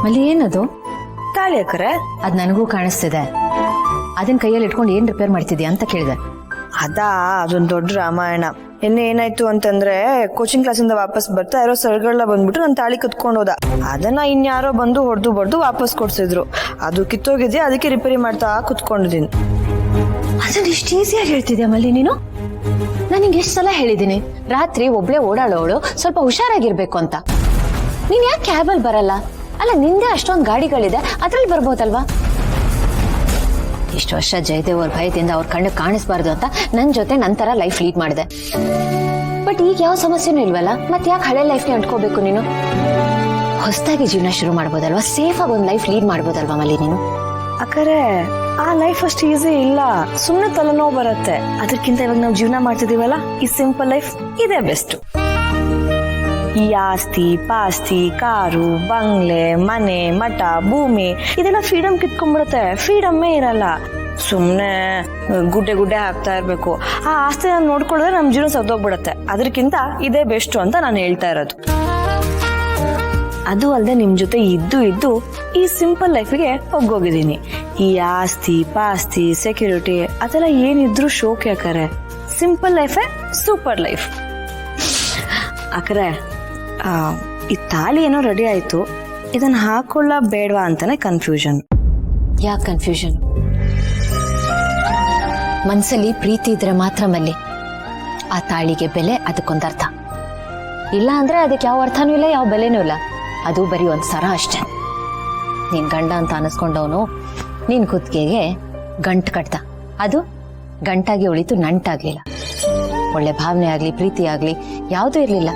ಅಲ್ಲಿ ಏನದು? ತಾಳಿ ಅಕ್ಕರೆ. ಅದ್ ನನಗೂ ಕಾಣಿಸ್ತಿದೆ. ಅದನ್ನ ಕೈಯಲ್ಲಿ ಇಟ್ಕೊಂಡು ಏನ್ ರಿಪೇರ್ ಮಾಡ್ತಿದ್ಯಾ ಅಂತ ಕೇಳಿದೆ. ಅದೊಂದ್ ದೊಡ್ಡ ರಾಮಾಯಣ. ಏನಾಯ್ತು ಅಂತಂದ್ರೆ ಕೋಚಿಂಗ್ ಕ್ಲಾಸಿಂದ ವಾಪಸ್ ಬರ್ತಾ ಇರೋ ಸರ್ಗಳನ್ನ ಬಂದ್ಬಿಟ್ಟು ನನ್ ತಾಳಿ ಕತ್ಕೊಂಡು ಹೋದ. ಅದನ್ನ ಇನ್ಯಾರೋ ಬಂದು ಹೊಡೆದು ಬಡ್ದು ವಾಪಸ್ ಕೊಡ್ಸಿದ್ರು. ಅದು ಕಿತ್ತೋಗಿದ್ಯಾ, ಅದಕ್ಕೆ ರಿಪೇರಿ ಮಾಡ್ತಾ ಕುತ್ಕೊಂಡಿದ್ದೀನಿ. ಅದನ್ನ ಇಷ್ಟು ಈಸಿಯಾಗಿ ಹೇಳ್ತಿದ್ಯಾ ಮಲ್ಲಿ ನೀನು? ನಾನು ನಿಂಗೆ ಎಷ್ಟು ಸಲ ಹೇಳಿದ್ದೀನಿ ರಾತ್ರಿ ಒಬ್ಳೆ ಓಡಾಡೋಳು ಸ್ವಲ್ಪ ಹುಷಾರಾಗಿರ್ಬೇಕು ಅಂತ. ನೀನ್ ಯಾಕೆ ಕ್ಯಾಬಲ್ ಬರಲ್ಲ? ಅಲ್ಲ, ನಿಂದೆ ಅಷ್ಟೊಂದು ಗಾಡಿಗಳಿದೆ, ಅದ್ರಲ್ಲಿ ಬರ್ಬೋದಲ್ವಾ? ಇಷ್ಟು ವರ್ಷ ಜಯದೇವ್ ಅವ್ರ ಭಯದಿಂದ ಅವ್ರ ಕಣ್ಣು ಕಾಣಿಸ್ಬಾರ್ದು ಅಂತ ನನ್ ಜೊತೆ ನಂತರ ಲೈಫ್ ಲೀಡ್ ಮಾಡಿದೆ. ಬಟ್ ಈಗ ಯಾವ ಸಮಸ್ಯೆನೂ ಇಲ್ವಲ್ಲ, ಮತ್ತೆ ಯಾಕೆ ಹಳೆ ಲೈಫ್ಗೆ ಅಂಟ್ಕೋಬೇಕು ನೀನು? ಹೊಸದಾಗಿ ಜೀವನ ಶುರು ಮಾಡ್ಬೋದಲ್ವಾ? ಸೇಫ್ ಆಗಿ ಒಂದು ಲೈಫ್ ಲೀಡ್ ಮಾಡ್ಬೋದಲ್ವಾ ಮಲ್ಲಿ ನೀನು? ಅಕ್ಕರೆ, ಆ ಲೈಫ್ ಅಷ್ಟು ಈಸಿ ಇಲ್ಲ. ಸುಮ್ಮನೆ ತಲೆನೋವು ಬರುತ್ತೆ. ಅದಕ್ಕಿಂತ ಇವಾಗ ನಾವು ಜೀವನ ಮಾಡ್ತಿದೀವಲ್ಲ, ಈ ಸಿಂಪಲ್ ಲೈಫ್ ಇದೇ ಬೆಸ್ಟ್. ಈ ಆಸ್ತಿ ಪಾಸ್ತಿ, ಕಾರು, ಬಂಗ್ಲೆ, ಮನೆ, ಮಠ, ಭೂಮಿ ಇದೆಲ್ಲ ಫ್ರೀಡಮ್ ಕಿತ್ಕೊಂಡ್ಬಿಡುತ್ತೆ. ಫ್ರೀಡಮ್ಮೇ ಇರಲ್ಲ. ಸುಮ್ನೆ ಗುಡ್ಡೆ ಹಾಕ್ತಾ ಇರ್ಬೇಕು. ಆ ಆಸ್ತಿ ನೋಡ್ಕೊಳ್ಳೋದ್ರೆ ನಮ್ ಜೀವನ ಸತ್ತೋಗ್ಬಿಡತ್ತೆ. ಅದಕ್ಕಿಂತ ಇದೇ ಬೆಸ್ಟ್ ಅಂತ ನಾನು ಹೇಳ್ತಾ ಇರೋದು. ಅದು ಅಲ್ಲದೆ ನಿಮ್ ಜೊತೆ ಇದ್ದು ಈ ಸಿಂಪಲ್ ಲೈಫಿಗೆ ಒಗ್ಗೋಗಿದ್ದೀನಿ. ಈ ಆಸ್ತಿ ಪಾಸ್ತಿ ಸೆಕ್ಯೂರಿಟಿ ಅದೆಲ್ಲ ಏನಿದ್ರು ಶೋಕಿ ಅಕ್ಕರೆ. ಸಿಂಪಲ್ ಲೈಫೇ ಸೂಪರ್ ಲೈಫ್. ಅಕ್ಕರೆ, ಈ ತಾಳಿ ಏನೋ ರೆಡಿ ಆಯ್ತು, ಇದನ್ನ ಹಾಕೊಳ್ಳ ಬೇಡವಾ ಅಂತಾನೆ ಕನ್ಫ್ಯೂಷನ್. ಯಾಕೆ ಕನ್ಫ್ಯೂಷನ್? ಮನ್ಸಲ್ಲಿ ಪ್ರೀತಿ ಇದ್ರೆ ಮಾತ್ರ ಮಲ್ಲಿ ಆ ತಾಳಿಗೆ ಬೆಲೆ, ಅದಕ್ಕೊಂದು ಅರ್ಥ. ಇಲ್ಲ ಅಂದ್ರೆ ಅದಕ್ಕೆ ಯಾವ ಅರ್ಥನೂ ಇಲ್ಲ, ಯಾವ ಬೆಲೆನೂ ಇಲ್ಲ. ಅದು ಬರೀ ಒಂದ್ ಸರ ಅಷ್ಟೇ. ನೀನ್ ಗಂಡ ಅಂತ ಅನಿಸ್ಕೊಂಡವನು ನೀನ್ ಕುತ್ತಿಗೆಗೆ ಗಂಟು ಕಟ್ಟ. ಅದು ಗಂಟಾಗಿ ಉಳಿತು, ನಂಟಾಗ್ಲಿಲ್ಲ. ಒಳ್ಳೆ ಭಾವನೆ ಆಗ್ಲಿ ಪ್ರೀತಿ ಆಗ್ಲಿ ಯಾವುದೂ ಇರ್ಲಿಲ್ಲ.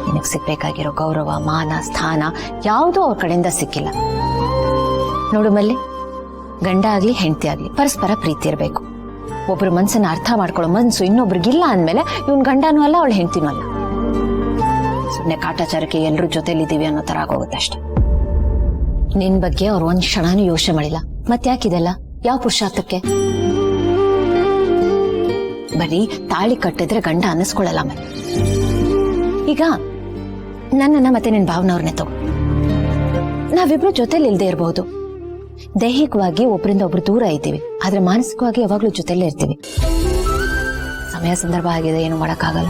ನಿನಗ್ ಸಿಗ್ಬೇಕಾಗಿರೋ ಗೌರವ ಮಾನ ಸ್ಥಾನ ಯಾವುದೂ ಅವ್ರ ಕಡೆಯಿಂದ ಸಿಕ್ಕಿಲ್ಲ. ನೋಡು ಮಲ್ಲಿ, ಗಂಡ ಆಗ್ಲಿ ಹೆಂಡತಿ ಆಗ್ಲಿ ಪರಸ್ಪರ ಪ್ರೀತಿ ಇರಬೇಕು. ಒಬ್ರು ಮನ್ಸನ್ನ ಅರ್ಥ ಮಾಡ್ಕೊಳ್ಳೋ ಮನ್ಸು ಇನ್ನೊಬ್ರಿಗಿಲ್ಲ ಅಂದ್ಮೇಲೆ ಇವನ್ ಗಂಡನೂ ಅಲ್ಲ, ಅವಳು ಹೆಂಡತಿನೂ ಅಲ್ಲ. ಸುಮ್ನೆ ಕಾಟಾಚಾರಕ್ಕೆ ಎಲ್ರೂ ಜೊತೆಲಿದ್ದೀವಿ ಅನ್ನೋ ತರ ಆಗೋಗುತ್ತೆ ಅಷ್ಟೆ. ನಿನ್ ಬಗ್ಗೆ ಅವ್ರು ಒಂದ್ ಕ್ಷಣನೂ ಯೋಚನೆ ಮಾಡಿಲ್ಲ. ಮತ್ತ್ಯಾಕಿದೆಲ್ಲ? ಯಾವ ಪುರುಷಾರ್ಥಕ್ಕೆ? ಬರೀ ತಾಳಿ ಕಟ್ಟಿದ್ರೆ ಗಂಡ ಅನ್ನಿಸ್ಕೊಳ್ಳಲ್ಲ. ಮೇಲೆ ಈಗ ನನ್ನನ್ನ ಮತ್ತೆ ನಿನ್ ಭಾವನವ್ರನ್ನೇ ತಗೋ. ನಾವಿಬ್ರು ಜೊತೆಲಿ ಇಲ್ದೇ ಇರಬಹುದು. ದೈಹಿಕವಾಗಿ ಒಬ್ರಿಂದ ಒಬ್ರು ದೂರ ಇದ್ದೀವಿ, ಆದ್ರೆ ಮಾನಸಿಕವಾಗಿ ಯಾವಾಗ್ಲೂ ಜೊತೆಲೇ ಇರ್ತೀವಿ. ಸಮಯ ಸಂದರ್ಭ ಆಗಿದೆ, ಏನು ಮಾಡಕ್ಕಾಗಲ್ಲ.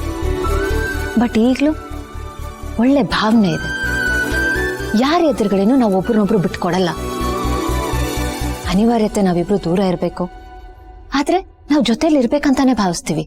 ಬಟ್ ಈಗ್ಲೂ ಒಳ್ಳೆ ಭಾವನೆ ಇದೆ. ಯಾರ ಎದುರುಗಳೇನು ನಾವು ಒಬ್ರನ್ನೊಬ್ರು ಬಿಟ್ಕೊಡಲ್ಲ. ಅನಿವಾರ್ಯತೆ ನಾವಿಬ್ರು ದೂರ ಇರಬೇಕು, ಆದ್ರೆ ನಾವು ಜೊತೆಲಿ ಇರ್ಬೇಕಂತಾನೆ ಭಾವಿಸ್ತೀವಿ.